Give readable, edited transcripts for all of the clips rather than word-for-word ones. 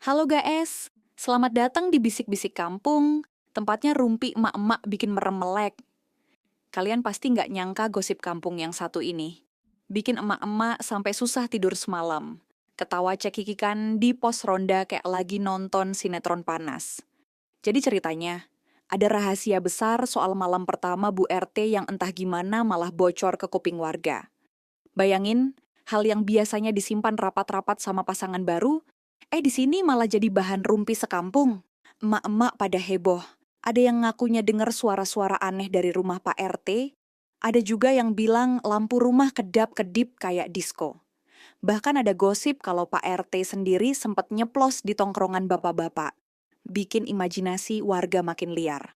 Halo guys, selamat datang di Bisik-Bisik Kampung. Tempatnya rumpi emak-emak bikin merem melek. Kalian pasti nggak nyangka gosip kampung yang satu ini. Bikin emak-emak sampai susah tidur semalam. Ketawa cekikikan di pos ronda kayak lagi nonton sinetron panas. Jadi ceritanya, ada rahasia besar soal malam pertama Bu RT yang entah gimana malah bocor ke kuping warga. Bayangin, hal yang biasanya disimpan rapat-rapat sama pasangan baru, di sini malah jadi bahan rumpi sekampung. Emak-emak pada heboh. Ada yang ngakunya dengar suara-suara aneh dari rumah Pak RT, ada juga yang bilang lampu rumah kedap-kedip kayak disko. Bahkan ada gosip kalau Pak RT sendiri sempat nyeplos di tongkrongan bapak-bapak. Bikin imajinasi warga makin liar.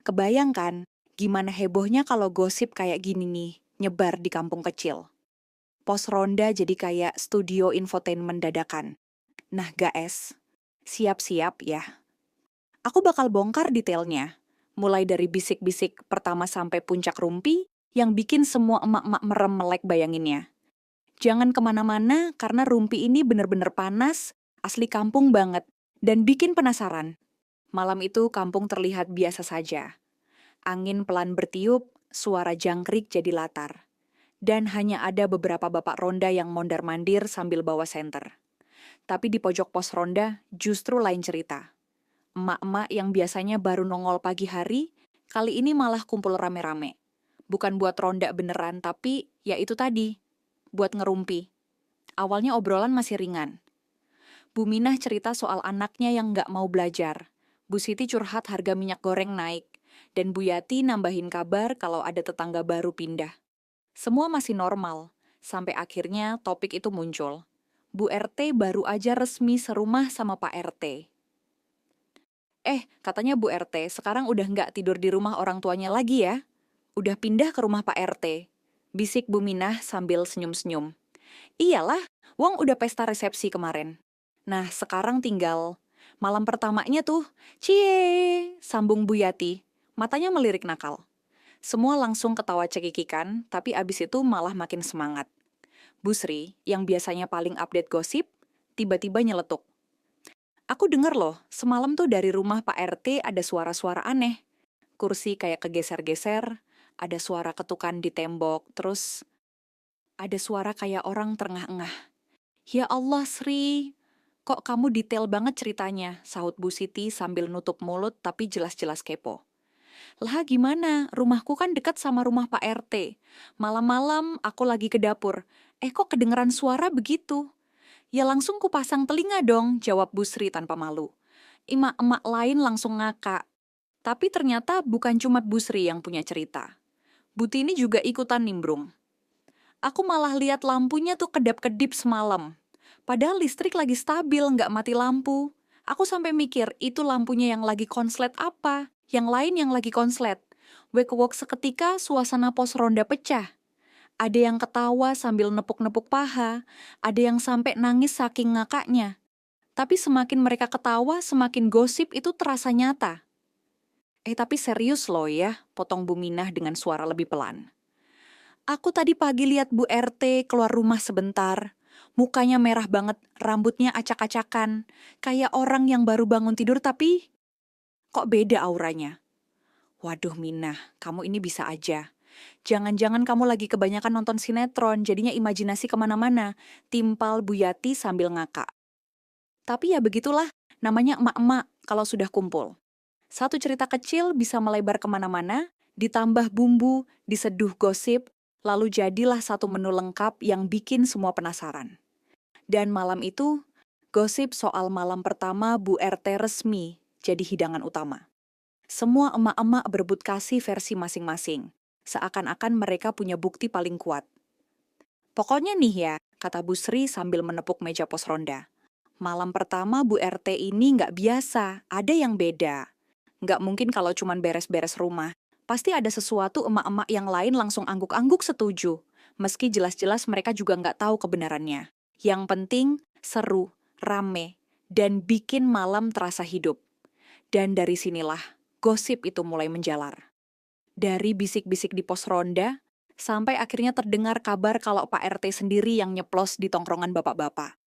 Kebayangkan gimana hebohnya kalau gosip kayak gini nih, nyebar di kampung kecil. Pos ronda jadi kayak studio infotainment dadakan. Nah guys, siap-siap ya. Aku bakal bongkar detailnya. Mulai dari bisik-bisik pertama sampai puncak rumpi yang bikin semua emak-emak merem melek bayanginnya. Jangan kemana-mana karena rumpi ini bener-bener panas, asli kampung banget, dan bikin penasaran. Malam itu kampung terlihat biasa saja. Angin pelan bertiup, suara jangkrik jadi latar. Dan hanya ada beberapa bapak ronda yang mondar-mandir sambil bawa senter. Tapi di pojok pos ronda justru lain cerita. Emak-emak yang biasanya baru nongol pagi hari, kali ini malah kumpul rame-rame. Bukan buat ronda beneran, tapi ya itu tadi, buat ngerumpi. Awalnya obrolan masih ringan. Bu Minah cerita soal anaknya yang nggak mau belajar. Bu Siti curhat harga minyak goreng naik. Dan Bu Yati nambahin kabar kalau ada tetangga baru pindah. Semua masih normal, sampai akhirnya topik itu muncul. Bu RT baru aja resmi serumah sama Pak RT. Katanya Bu RT sekarang udah nggak tidur di rumah orang tuanya lagi ya. Udah pindah ke rumah Pak RT. Bisik Bu Minah sambil senyum-senyum. Iyalah, Wong udah pesta resepsi kemarin. Nah, sekarang tinggal malam pertamanya tuh. Cie, sambung Bu Yati. Matanya melirik nakal. Semua langsung ketawa cekikikan, tapi abis itu malah makin semangat. Bu Sri, yang biasanya paling update gosip, tiba-tiba nyeletuk. Aku denger loh, semalam tuh dari rumah Pak RT ada suara-suara aneh. Kursi kayak kegeser-geser, ada suara ketukan di tembok, terus ada suara kayak orang terengah-engah. Ya Allah Sri, kok kamu detail banget ceritanya, sahut Bu Siti sambil nutup mulut tapi jelas-jelas kepo. Lah gimana, rumahku kan dekat sama rumah Pak RT. Malam-malam aku lagi ke dapur, kok kedengeran suara begitu? Ya langsung kupasang telinga dong, jawab Bu Sri tanpa malu. Emak-emak lain langsung ngakak. Tapi ternyata bukan cuma Bu Sri yang punya cerita. Bu Tini juga ikutan nimbrung. Aku malah lihat lampunya tuh kedap-kedip semalam. Padahal listrik lagi stabil, nggak mati lampu. Aku sampai mikir, itu lampunya yang lagi konslet apa? Yang lain yang lagi konslet. Wek-wek seketika suasana pos ronda pecah. Ada yang ketawa sambil nepuk-nepuk paha, ada yang sampai nangis saking ngakaknya. Tapi semakin mereka ketawa, semakin gosip itu terasa nyata. Tapi serius loh ya, potong Bu Minah dengan suara lebih pelan. Aku tadi pagi lihat Bu RT keluar rumah sebentar. Mukanya merah banget, rambutnya acak-acakan. Kayak orang yang baru bangun tidur tapi kok beda auranya. Waduh Minah, kamu ini bisa aja. Jangan-jangan kamu lagi kebanyakan nonton sinetron, jadinya imajinasi kemana-mana. Timpal Bu Yati sambil ngakak. Tapi ya begitulah, namanya emak-emak kalau sudah kumpul. Satu cerita kecil bisa melebar kemana-mana, ditambah bumbu, diseduh gosip, lalu jadilah satu menu lengkap yang bikin semua penasaran. Dan malam itu, gosip soal malam pertama Bu RT resmi jadi hidangan utama. Semua emak-emak berebut kasih versi masing-masing. Seakan-akan mereka punya bukti paling kuat. Pokoknya nih ya, kata Bu Sri sambil menepuk meja pos ronda. Malam pertama Bu RT ini nggak biasa, ada yang beda. Nggak mungkin kalau cuman beres-beres rumah. Pasti ada sesuatu emak-emak yang lain langsung angguk-angguk setuju. Meski jelas-jelas mereka juga nggak tahu kebenarannya. Yang penting, seru, rame, dan bikin malam terasa hidup. Dan dari sinilah, gosip itu mulai menjalar. Dari bisik-bisik di pos ronda, sampai akhirnya terdengar kabar kalau Pak RT sendiri yang nyeplos di tongkrongan bapak-bapak.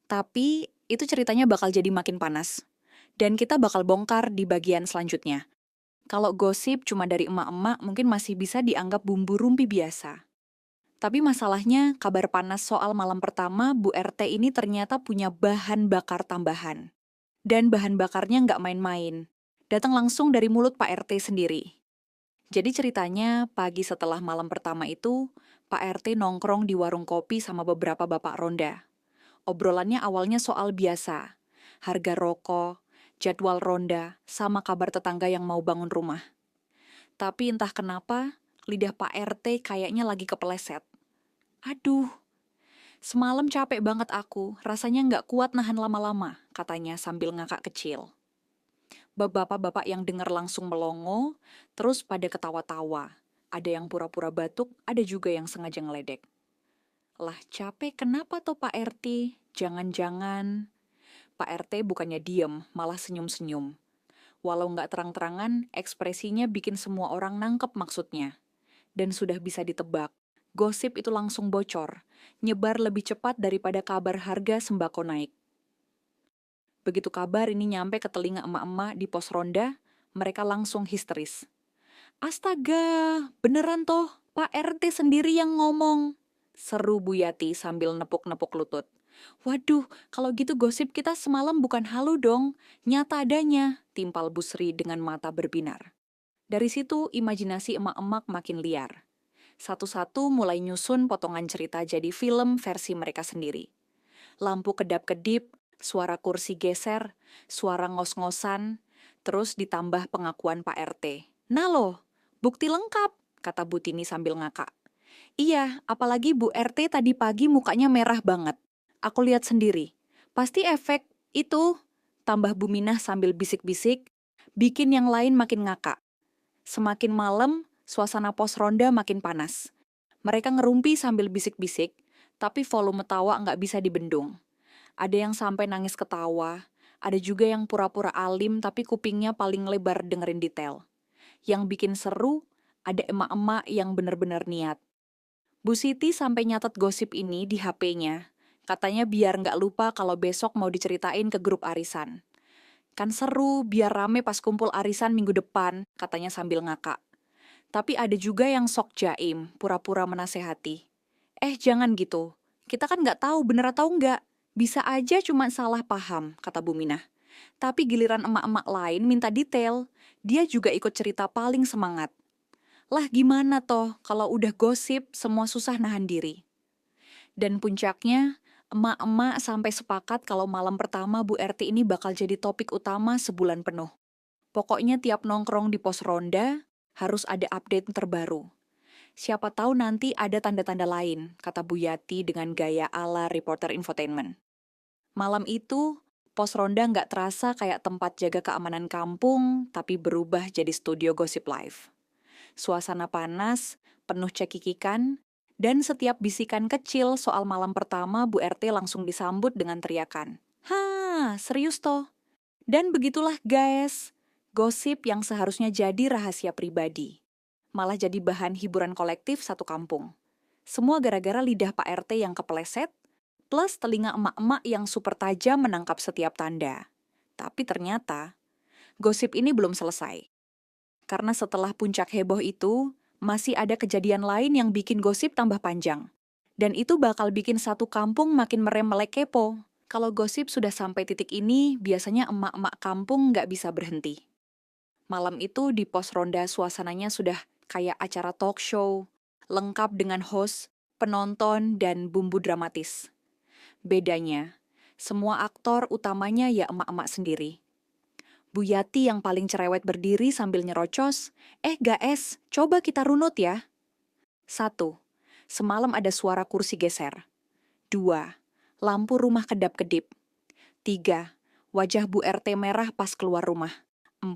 Tapi itu ceritanya bakal jadi makin panas. Dan kita bakal bongkar di bagian selanjutnya. Kalau gosip cuma dari emak-emak mungkin masih bisa dianggap bumbu rumpi biasa. Tapi masalahnya, kabar panas soal malam pertama Bu RT ini ternyata punya bahan bakar tambahan. Dan bahan bakarnya nggak main-main. Datang langsung dari mulut Pak RT sendiri. Jadi ceritanya, pagi setelah malam pertama itu, Pak RT nongkrong di warung kopi sama beberapa bapak ronda. Obrolannya awalnya soal biasa, harga rokok, jadwal ronda, sama kabar tetangga yang mau bangun rumah. Tapi entah kenapa, lidah Pak RT kayaknya lagi kepeleset. Aduh, semalam capek banget aku, rasanya nggak kuat nahan lama-lama, katanya sambil ngakak kecil. Bapak-bapak yang dengar langsung melongo, terus pada ketawa-tawa. Ada yang pura-pura batuk, ada juga yang sengaja ngeledek. Lah capek kenapa toh Pak RT? Jangan-jangan. Pak RT bukannya diem, malah senyum-senyum. Walau nggak terang-terangan, ekspresinya bikin semua orang nangkep maksudnya. Dan sudah bisa ditebak, gosip itu langsung bocor, nyebar lebih cepat daripada kabar harga sembako naik. Begitu kabar ini nyampe ke telinga emak-emak di pos ronda, mereka langsung histeris. Astaga, beneran toh Pak RT sendiri yang ngomong, seru Bu Yati sambil nepuk-nepuk lutut. Waduh, kalau gitu gosip kita semalam bukan halu dong, nyata adanya, timpal Bu Sri dengan mata berbinar. Dari situ imajinasi emak-emak makin liar. Satu-satu mulai nyusun potongan cerita jadi film versi mereka sendiri. Lampu kedap-kedip, suara kursi geser, suara ngos-ngosan, terus ditambah pengakuan Pak RT. Nah loh, bukti lengkap, kata Bu Tini sambil ngakak. Iya, apalagi Bu RT tadi pagi mukanya merah banget. Aku lihat sendiri. Pasti efek itu, tambah Bu Minah sambil bisik-bisik, bikin yang lain makin ngakak. Semakin malam, suasana pos ronda makin panas. Mereka ngerumpi sambil bisik-bisik, tapi volume tawa nggak bisa dibendung. Ada yang sampai nangis ketawa, ada juga yang pura-pura alim tapi kupingnya paling lebar dengerin detail. Yang bikin seru, ada emak-emak yang bener-bener niat. Bu Siti sampai nyatet gosip ini di HP-nya. Katanya biar nggak lupa kalau besok mau diceritain ke grup arisan. Kan seru, biar rame pas kumpul arisan minggu depan, katanya sambil ngakak. Tapi ada juga yang sok jaim, pura-pura menasehati. Jangan gitu. Kita kan nggak tahu bener atau nggak. Bisa aja cuma salah paham, kata Bu Minah. Tapi giliran emak-emak lain minta detail, dia juga ikut cerita paling semangat. Lah gimana toh, kalau udah gosip, semua susah nahan diri. Dan puncaknya, emak-emak sampai sepakat kalau malam pertama Bu RT ini bakal jadi topik utama sebulan penuh. Pokoknya tiap nongkrong di pos ronda, harus ada update terbaru. Siapa tahu nanti ada tanda-tanda lain, kata Bu Yati dengan gaya ala reporter infotainment. Malam itu, pos ronda nggak terasa kayak tempat jaga keamanan kampung, tapi berubah jadi studio gosip live. Suasana panas, penuh cekikikan, dan setiap bisikan kecil soal malam pertama Bu RT langsung disambut dengan teriakan. Hah, serius toh? Dan begitulah guys, gosip yang seharusnya jadi rahasia pribadi. Malah jadi bahan hiburan kolektif satu kampung. Semua gara-gara lidah Pak RT yang kepeleset, plus telinga emak-emak yang super tajam menangkap setiap tanda. Tapi ternyata, gosip ini belum selesai. Karena setelah puncak heboh itu, masih ada kejadian lain yang bikin gosip tambah panjang. Dan itu bakal bikin satu kampung makin merem-melek kepo. Kalau gosip sudah sampai titik ini, biasanya emak-emak kampung nggak bisa berhenti. Malam itu di pos ronda suasananya sudah kayak acara talk show, lengkap dengan host, penonton, dan bumbu dramatis. Bedanya, semua aktor utamanya ya emak-emak sendiri. Bu Yati yang paling cerewet berdiri sambil nyerocos, guys, coba kita runut ya. 1. Semalam ada suara kursi geser. 2. Lampu rumah kedap-kedip. 3. Wajah Bu RT merah pas keluar rumah. 4.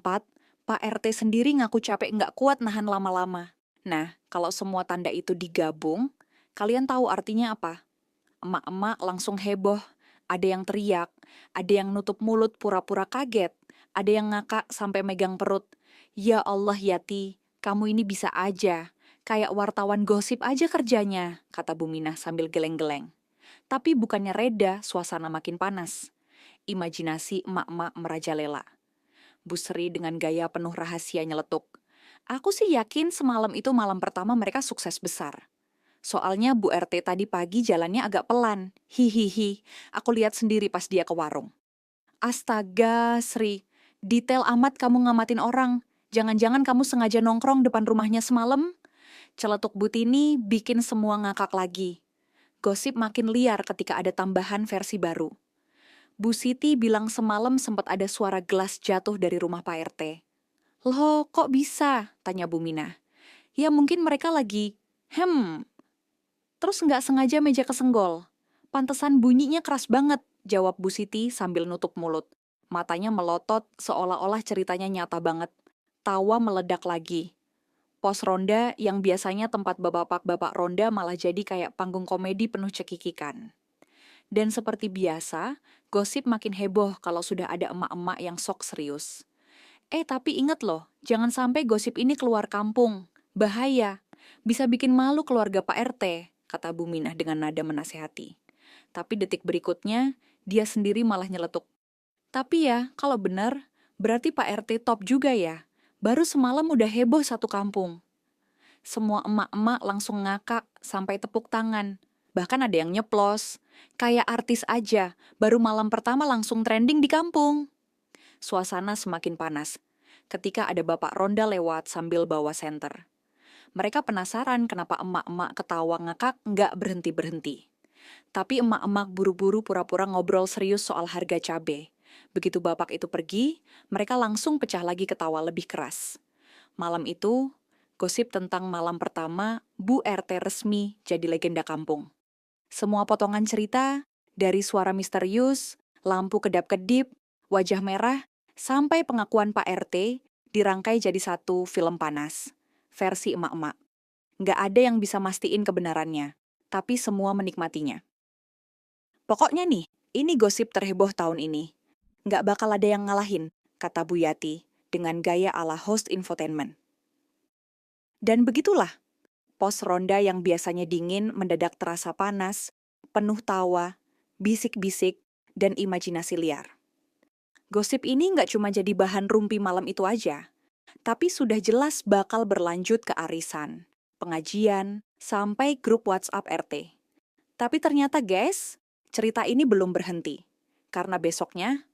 Pak RT sendiri ngaku capek nggak kuat nahan lama-lama. Nah, kalau semua tanda itu digabung, kalian tahu artinya apa? Emak-emak langsung heboh. Ada yang teriak, ada yang nutup mulut pura-pura kaget, ada yang ngakak sampai megang perut. Ya Allah Yati, kamu ini bisa aja. Kayak wartawan gosip aja kerjanya, kata Bu Minah sambil geleng-geleng. Tapi bukannya reda, suasana makin panas. Imajinasi emak-emak merajalela. Bu Sri dengan gaya penuh rahasia nyeletuk. Aku sih yakin semalam itu malam pertama mereka sukses besar. Soalnya Bu RT tadi pagi jalannya agak pelan. Hihihi, aku lihat sendiri pas dia ke warung. Astaga, Sri. Detail amat kamu ngamatin orang. Jangan-jangan kamu sengaja nongkrong depan rumahnya semalam? Celetuk Bu Tini bikin semua ngakak lagi. Gosip makin liar ketika ada tambahan versi baru. Bu Siti bilang semalam sempat ada suara gelas jatuh dari rumah Pak RT. Loh, kok bisa? Tanya Bu Minah. Ya mungkin mereka lagi, terus nggak sengaja meja kesenggol. Pantesan bunyinya keras banget, jawab Bu Siti sambil nutup mulut. Matanya melotot seolah-olah ceritanya nyata banget. Tawa meledak lagi. Pos ronda yang biasanya tempat bapak-bapak ronda malah jadi kayak panggung komedi penuh cekikikan. Dan seperti biasa, gosip makin heboh kalau sudah ada emak-emak yang sok serius. Tapi inget loh, jangan sampai gosip ini keluar kampung. Bahaya. Bisa bikin malu keluarga Pak RT, kata Bu Minah dengan nada menasehati. Tapi detik berikutnya, dia sendiri malah nyeletuk. Tapi ya, kalau benar, berarti Pak RT top juga ya. Baru semalam udah heboh satu kampung. Semua emak-emak langsung ngakak sampai tepuk tangan. Bahkan ada yang nyeplos. Kayak artis aja, baru malam pertama langsung trending di kampung. Suasana semakin panas ketika ada bapak ronda lewat sambil bawa senter. Mereka penasaran kenapa emak-emak ketawa ngakak nggak berhenti-berhenti. Tapi emak-emak buru-buru pura-pura ngobrol serius soal harga cabai. Begitu bapak itu pergi, mereka langsung pecah lagi ketawa lebih keras. Malam itu, gosip tentang malam pertama Bu RT resmi jadi legenda kampung. Semua potongan cerita, dari suara misterius, lampu kedap-kedip, wajah merah, sampai pengakuan Pak RT, dirangkai jadi satu film panas. Versi emak-emak. Nggak ada yang bisa mastiin kebenarannya, tapi semua menikmatinya. Pokoknya nih, ini gosip terheboh tahun ini. Nggak bakal ada yang ngalahin, kata Bu Yati, dengan gaya ala host infotainment. Dan begitulah, pos ronda yang biasanya dingin mendadak terasa panas, penuh tawa, bisik-bisik, dan imajinasi liar. Gosip ini nggak cuma jadi bahan rumpi malam itu aja, tapi sudah jelas bakal berlanjut ke arisan, pengajian, sampai grup WhatsApp RT. Tapi ternyata guys, cerita ini belum berhenti. Karena besoknya,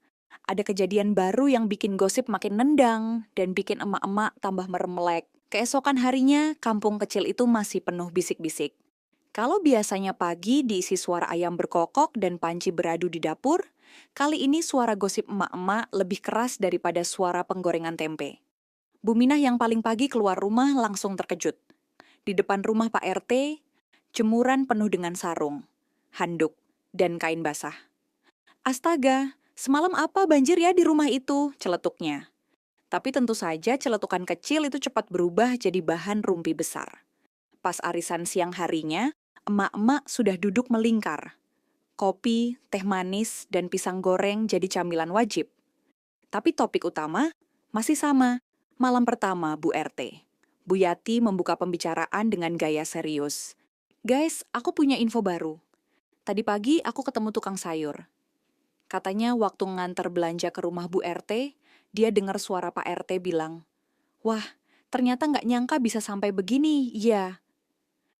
ada kejadian baru yang bikin gosip makin nendang dan bikin emak-emak tambah meremelek. Keesokan harinya, kampung kecil itu masih penuh bisik-bisik. Kalau biasanya pagi diisi suara ayam berkokok dan panci beradu di dapur, kali ini suara gosip emak-emak lebih keras daripada suara penggorengan tempe. Bu Minah yang paling pagi keluar rumah langsung terkejut. Di depan rumah Pak RT, jemuran penuh dengan sarung, handuk, dan kain basah. Astaga, semalam apa banjir ya di rumah itu, celetuknya. Tapi tentu saja celetukan kecil itu cepat berubah jadi bahan rumpi besar. Pas arisan siang harinya, emak-emak sudah duduk melingkar. Kopi, teh manis, dan pisang goreng jadi camilan wajib. Tapi topik utama masih sama, malam pertama Bu RT. Bu Yati membuka pembicaraan dengan gaya serius. Guys, aku punya info baru. Tadi pagi aku ketemu tukang sayur. Katanya waktu nganter belanja ke rumah Bu RT, dia dengar suara Pak RT bilang, "Wah, ternyata nggak nyangka bisa sampai begini, ya."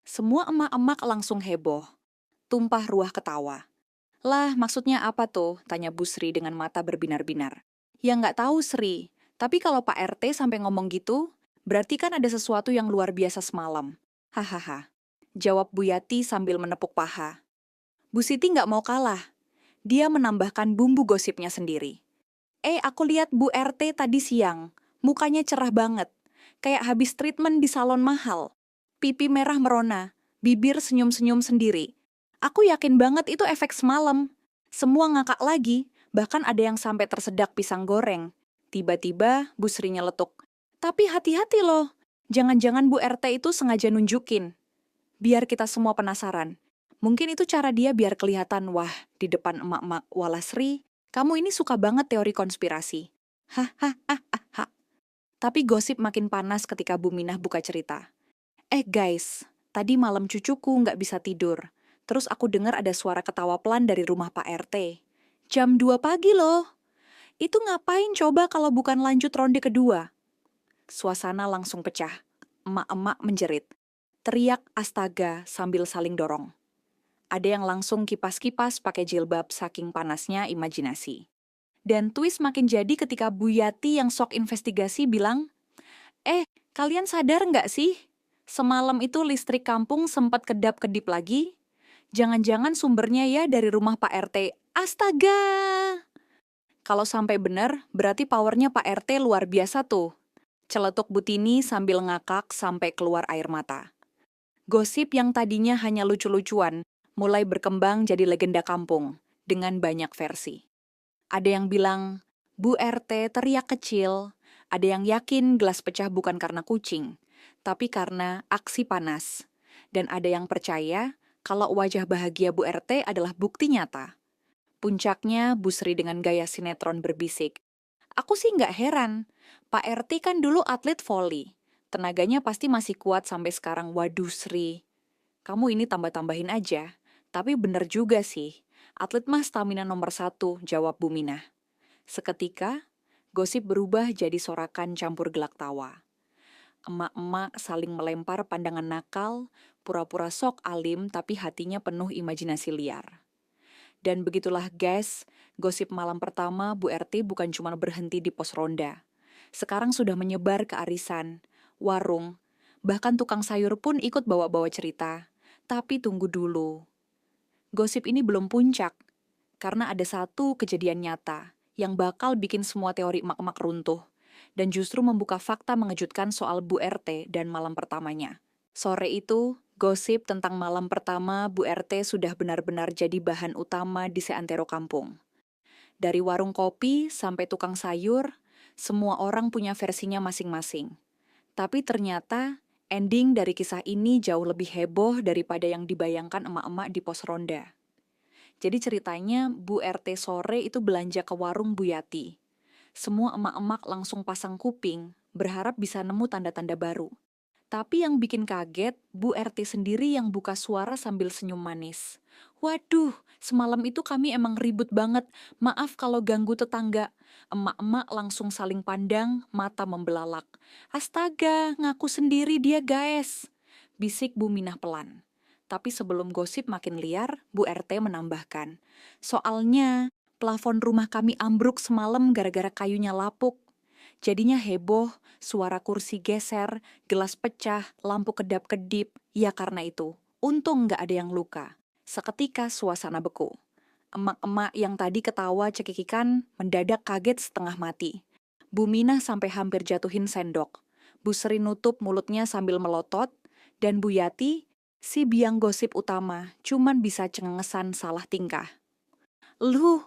Semua emak-emak langsung heboh. Tumpah ruah ketawa. Lah, maksudnya apa tuh? Tanya Bu Sri dengan mata berbinar-binar. Ya nggak tahu, Sri. Tapi kalau Pak RT sampai ngomong gitu, berarti kan ada sesuatu yang luar biasa semalam. Hahaha. Jawab Bu Yati sambil menepuk paha. Bu Siti nggak mau kalah. Dia menambahkan bumbu gosipnya sendiri. Aku lihat Bu RT tadi siang. Mukanya cerah banget. Kayak habis treatment di salon mahal. Pipi merah merona. Bibir senyum-senyum sendiri. Aku yakin banget itu efek semalam. Semua ngakak lagi. Bahkan ada yang sampai tersedak pisang goreng. Tiba-tiba Bu Sri nyeletuk. Tapi hati-hati loh. Jangan-jangan Bu RT itu sengaja nunjukin. Biar kita semua penasaran. Mungkin itu cara dia biar kelihatan, wah, di depan emak-emak, walah Sri, kamu ini suka banget teori konspirasi. Hahaha. Tapi gosip makin panas ketika Bu Minah buka cerita. Guys, tadi malam cucuku nggak bisa tidur. Terus aku dengar ada suara ketawa pelan dari rumah Pak RT. Jam 2 pagi loh. Itu ngapain coba kalau bukan lanjut ronde kedua? Suasana langsung pecah. Emak-emak menjerit. Teriak astaga sambil saling dorong. Ada yang langsung kipas-kipas pakai jilbab saking panasnya imajinasi. Dan twist makin jadi ketika Bu Yati yang sok investigasi bilang, kalian sadar nggak sih? Semalam itu listrik kampung sempat kedap-kedip lagi. Jangan-jangan sumbernya ya dari rumah Pak RT. Astaga! Kalau sampai benar, berarti powernya Pak RT luar biasa tuh. Celetuk Butini sambil ngakak sampai keluar air mata. Gosip yang tadinya hanya lucu-lucuan, mulai berkembang jadi legenda kampung, dengan banyak versi. Ada yang bilang, Bu RT teriak kecil, ada yang yakin gelas pecah bukan karena kucing, tapi karena aksi panas. Dan ada yang percaya kalau wajah bahagia Bu RT adalah bukti nyata. Puncaknya Bu Sri dengan gaya sinetron berbisik. Aku sih nggak heran, Pak RT kan dulu atlet voli. Tenaganya pasti masih kuat sampai sekarang. Waduh Sri, kamu ini tambah-tambahin aja. Tapi bener juga sih, atlet mah stamina nomor 1, jawab Bu Minah. Seketika, gosip berubah jadi sorakan campur gelak tawa. Emak-emak saling melempar pandangan nakal, pura-pura sok alim tapi hatinya penuh imajinasi liar. Dan begitulah guys, gosip malam pertama Bu RT bukan cuma berhenti di pos ronda. Sekarang sudah menyebar ke arisan, warung, bahkan tukang sayur pun ikut bawa-bawa cerita. Tapi tunggu dulu. Gosip ini belum puncak, karena ada satu kejadian nyata yang bakal bikin semua teori emak-emak runtuh, dan justru membuka fakta mengejutkan soal Bu RT dan malam pertamanya. Sore itu, gosip tentang malam pertama Bu RT sudah benar-benar jadi bahan utama di seantero kampung. Dari warung kopi sampai tukang sayur, semua orang punya versinya masing-masing. Tapi ternyata, ending dari kisah ini jauh lebih heboh daripada yang dibayangkan emak-emak di pos ronda. Jadi ceritanya Bu RT sore itu belanja ke warung Bu Yati. Semua emak-emak langsung pasang kuping, berharap bisa nemu tanda-tanda baru. Tapi yang bikin kaget, Bu RT sendiri yang buka suara sambil senyum manis. Waduh, semalam itu kami emang ribut banget. Maaf kalau ganggu tetangga. Emak-emak langsung saling pandang, mata membelalak. Astaga, ngaku sendiri dia guys. Bisik Bu Minah pelan. Tapi sebelum gosip makin liar, Bu RT menambahkan. Soalnya, plafon rumah kami ambruk semalam gara-gara kayunya lapuk. Jadinya heboh, suara kursi geser, gelas pecah, lampu kedap-kedip. Ya karena itu, untung nggak ada yang luka. Seketika suasana beku. Emak-emak yang tadi ketawa cekikikan mendadak kaget setengah mati. Bu Minah sampai hampir jatuhin sendok. Bu Sri nutup mulutnya sambil melotot, dan Bu Yati, si biang gosip utama, cuman bisa cengengesan salah tingkah. Luh,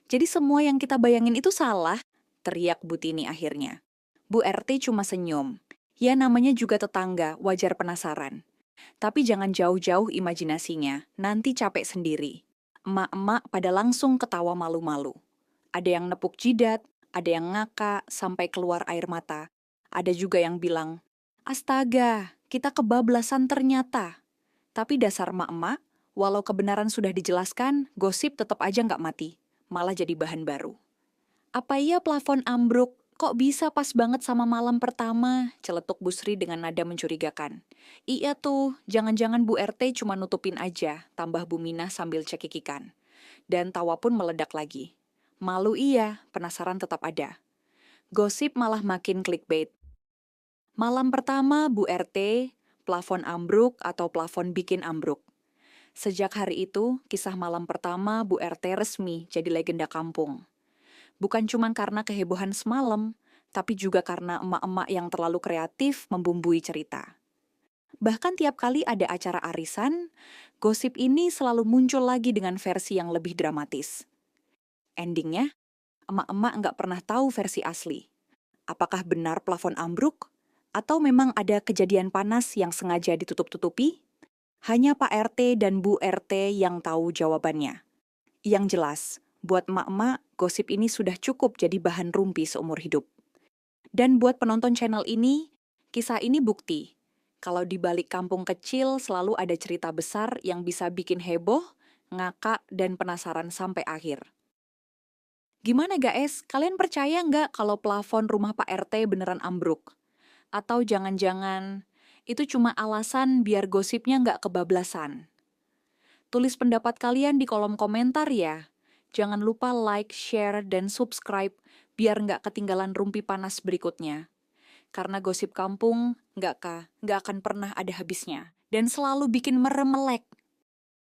jadi semua yang kita bayangin itu salah? Teriak Bu Tini akhirnya. Bu RT cuma senyum. Ya namanya juga tetangga, wajar penasaran. Tapi jangan jauh-jauh imajinasinya, nanti capek sendiri. Emak-emak pada langsung ketawa malu-malu. Ada yang nepuk jidat, ada yang ngakak sampai keluar air mata. Ada juga yang bilang, astaga, kita kebablasan ternyata. Tapi dasar emak-emak, walau kebenaran sudah dijelaskan, gosip tetap aja nggak mati. Malah jadi bahan baru. Apa iya plafon ambruk? Kok bisa pas banget sama malam pertama? Celetuk Bu Sri dengan nada mencurigakan. Iya tuh, jangan-jangan Bu RT cuma nutupin aja, tambah Bu Minah sambil cekikikan. Dan tawa pun meledak lagi. Malu iya, penasaran tetap ada. Gosip malah makin clickbait. Malam pertama Bu RT, plafon ambruk atau plafon bikin ambruk. Sejak hari itu, kisah malam pertama Bu RT resmi jadi legenda kampung. Bukan cuma karena kehebohan semalam, tapi juga karena emak-emak yang terlalu kreatif membumbui cerita. Bahkan tiap kali ada acara arisan, gosip ini selalu muncul lagi dengan versi yang lebih dramatis. Endingnya, emak-emak nggak pernah tahu versi asli. Apakah benar plafon ambruk? Atau memang ada kejadian panas yang sengaja ditutup-tutupi? Hanya Pak RT dan Bu RT yang tahu jawabannya. Yang jelas, buat emak-emak, gosip ini sudah cukup jadi bahan rumpi seumur hidup. Dan buat penonton channel ini, kisah ini bukti. Kalau di balik kampung kecil selalu ada cerita besar yang bisa bikin heboh, ngakak, dan penasaran sampai akhir. Gimana guys, kalian percaya nggak kalau plafon rumah Pak RT beneran ambruk? Atau jangan-jangan itu cuma alasan biar gosipnya nggak kebablasan? Tulis pendapat kalian di kolom komentar ya. Jangan lupa like, share, dan subscribe biar nggak ketinggalan rumpi panas berikutnya. Karena gosip kampung nggak akan pernah ada habisnya. Dan selalu bikin merem melek.